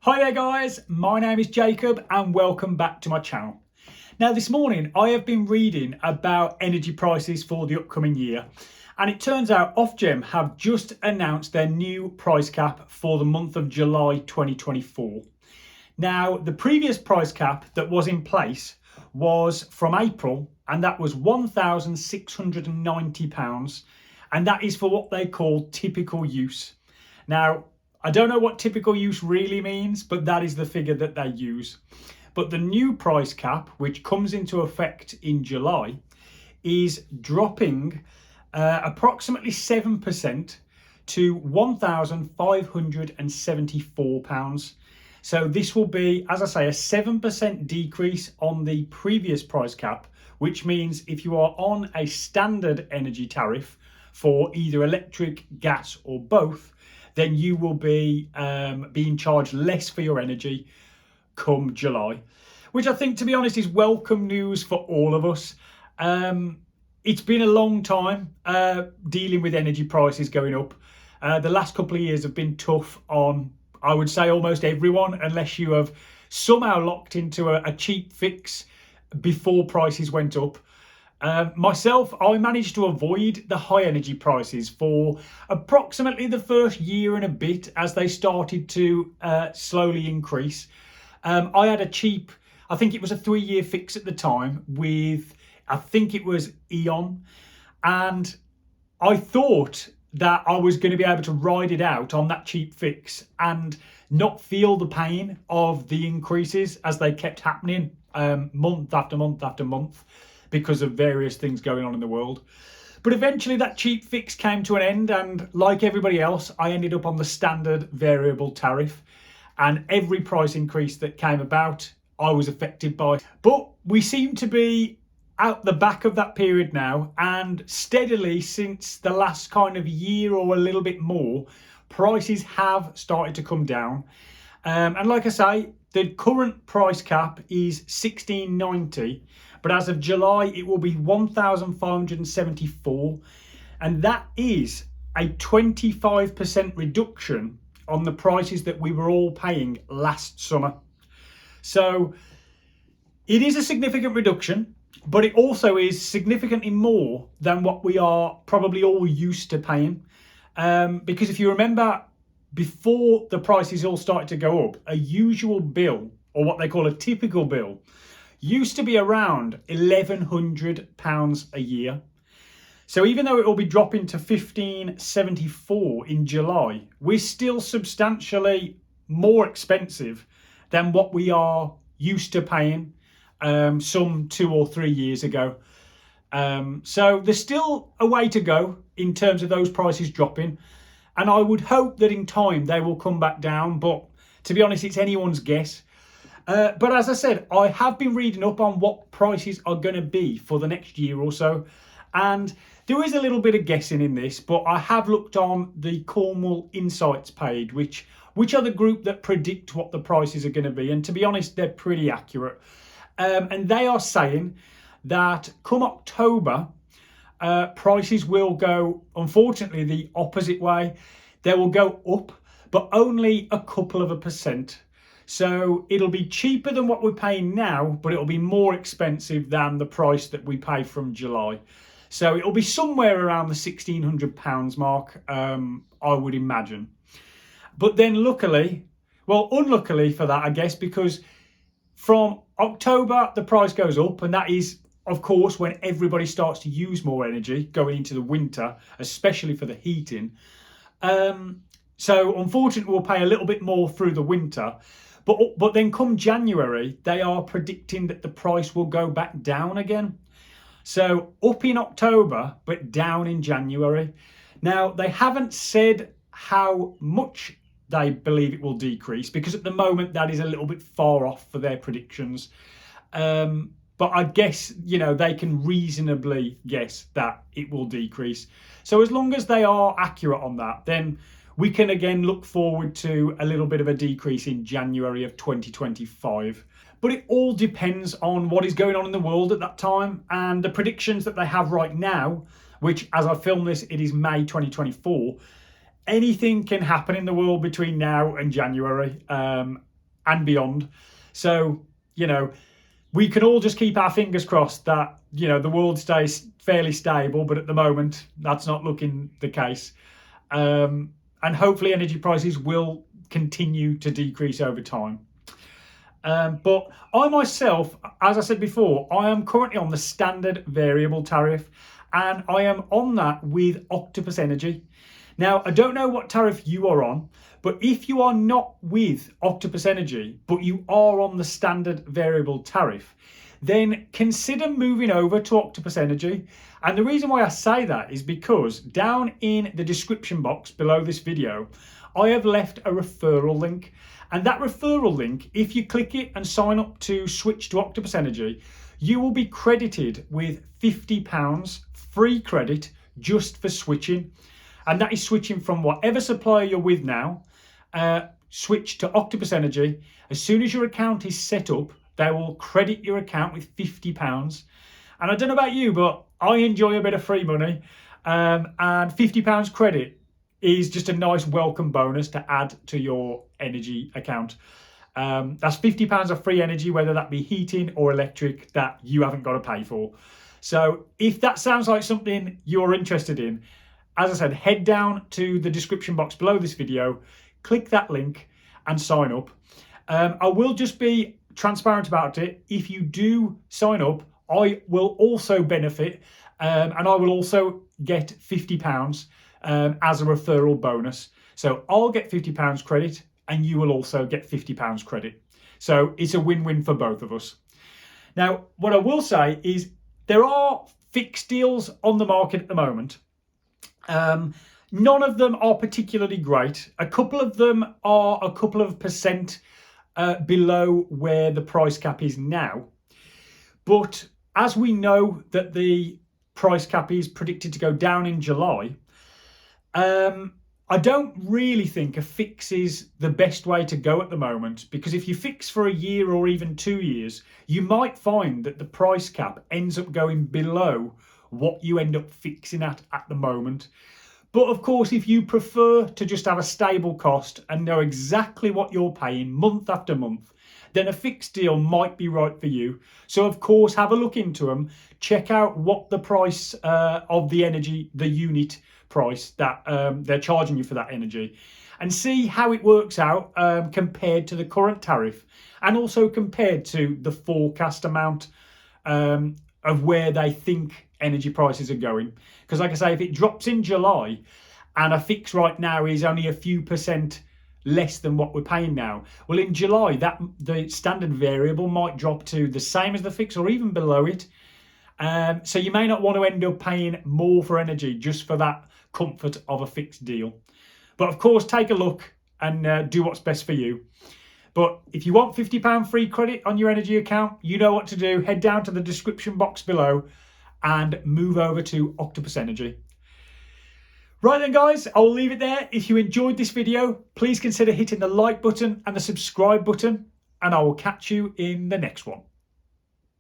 Hi there guys, my name is Jacob and welcome back to my channel. Now this morning I have been reading about energy prices for the upcoming year, and it turns out Ofgem have just announced their new price cap for the month of July 2024. Now the previous price cap that was in place was from April, and that was £1,690, and that is for what they call typical use. Now I don't know what typical use really means, but that is the figure that they use. But the new price cap, which comes into effect in July, is dropping approximately 7% to £1,574. So this will be, as I say, a 7% decrease on the previous price cap, which means if you are on a standard energy tariff for either electric, gas or both, then you will be being charged less for your energy come July, which I think, to be honest, is welcome news for all of us. It's been a long time dealing with energy prices going up. The last couple of years have been tough on, I would say, almost everyone, unless you have somehow locked into a cheap fix before prices went up. Myself, I managed to avoid the high energy prices for approximately the first year and a bit as they started to slowly increase. I had a cheap, I think it was a 3-year fix at the time with, I think it was Eon, and I thought that I was going to be able to ride it out on that cheap fix and not feel the pain of the increases as they kept happening month after month after month, because of various things going on in the world. But eventually that cheap fix came to an end, and like everybody else, I ended up on the standard variable tariff, and every price increase that came about, I was affected by. But we seem to be out the back of that period now, and steadily since the last kind of year or a little bit more, prices have started to come down. And like I say, the current price cap is £16.90, but as of July it will be £1,574, and that is a 25% reduction on the prices that we were all paying last summer. So it is a significant reduction, but it also is significantly more than what we are probably all used to paying. Because if you remember, before the prices all started to go up, a usual bill, or what they call a typical bill, used to be around £1,100 a year. So even though it will be dropping to £1,574 in July, we're still substantially more expensive than what we are used to paying some 2 or 3 years ago. So there's still a way to go in terms of those prices dropping, and I would hope that in time they will come back down, but to be honest, it's anyone's guess. But as I said, I have been reading up on what prices are going to be for the next year or so, and there is a little bit of guessing in this, but I have looked on the Cornwall Insights page, which are the group that predict what the prices are going to be, and to be honest, they're pretty accurate. And they are saying that come October, prices will go, unfortunately, the opposite way. They will go up, but only a couple of %. So it'll be cheaper than what we're paying now, but it'll be more expensive than the price that we pay from July. So it'll be somewhere around the £1,600 mark, I would imagine. But then unluckily for that, I guess, because from October, the price goes up, and that is, of course, when everybody starts to use more energy going into the winter, especially for the heating. So unfortunately, we'll pay a little bit more through the winter. But then come January, they are predicting that the price will go back down again. So up in October, but down in January. Now, they haven't said how much they believe it will decrease, because at the moment that is a little bit far off for their predictions. But I guess, they can reasonably guess that it will decrease. So as long as they are accurate on that, then we can again look forward to a little bit of a decrease in January of 2025. But it all depends on what is going on in the world at that time, and the predictions that they have right now, which, as I film this, it is May 2024. Anything can happen in the world between now and January. and beyond. So, we can all just keep our fingers crossed that, the world stays fairly stable, but at the moment, that's not looking the case. And hopefully energy prices will continue to decrease over time. But I myself, as I said before, I am currently on the standard variable tariff, and I am on that with Octopus Energy. Now, I don't know what tariff you are on, but if you are not with Octopus Energy, but you are on the standard variable tariff, then consider moving over to Octopus Energy. And the reason why I say that is because down in the description box below this video, I have left a referral link. And that referral link, if you click it and sign up to switch to Octopus Energy, you will be credited with £50 free credit just for switching. And that is switching from whatever supplier you're with now, switch to Octopus Energy. As soon as your account is set up, they will credit your account with £50. And I don't know about you, but I enjoy a bit of free money. And £50 credit is just a nice welcome bonus to add to your energy account. That's £50 of free energy, whether that be heating or electric, that you haven't got to pay for. So if that sounds like something you're interested in, as I said, head down to the description box below this video, click that link and sign up. I will just be transparent about it. If you do sign up, I will also benefit and I will also get £50 as a referral bonus. So I'll get £50 credit and you will also get £50 credit. So it's a win-win for both of us. Now, what I will say is there are fixed deals on the market at the moment. None of them are particularly great. A couple of them are a couple of percent below where the price cap is now. But as we know that the price cap is predicted to go down in July, I don't really think a fix is the best way to go at the moment, because if you fix for a year or even 2 years, you might find that the price cap ends up going below what you end up fixing at the moment. But of course, if you prefer to just have a stable cost and know exactly what you're paying month after month, then a fixed deal might be right for you. So of course, have a look into them, check out what the price of the energy, the unit price that they're charging you for that energy, and see how it works out compared to the current tariff, and also compared to the forecast amount of where they think energy prices are going. Because like I say, if it drops in July and a fix right now is only a few percent less than what we're paying now, well, in July that the standard variable might drop to the same as the fix or even below it. So you may not want to end up paying more for energy just for that comfort of a fixed deal. But of course, take a look and do what's best for you. But if you want £50 free credit on your energy account, you know what to do. Head down to the description box below and move over to Octopus Energy. Right then, guys, I'll leave it there. If you enjoyed this video, please consider hitting the like button and the subscribe button, and I will catch you in the next one.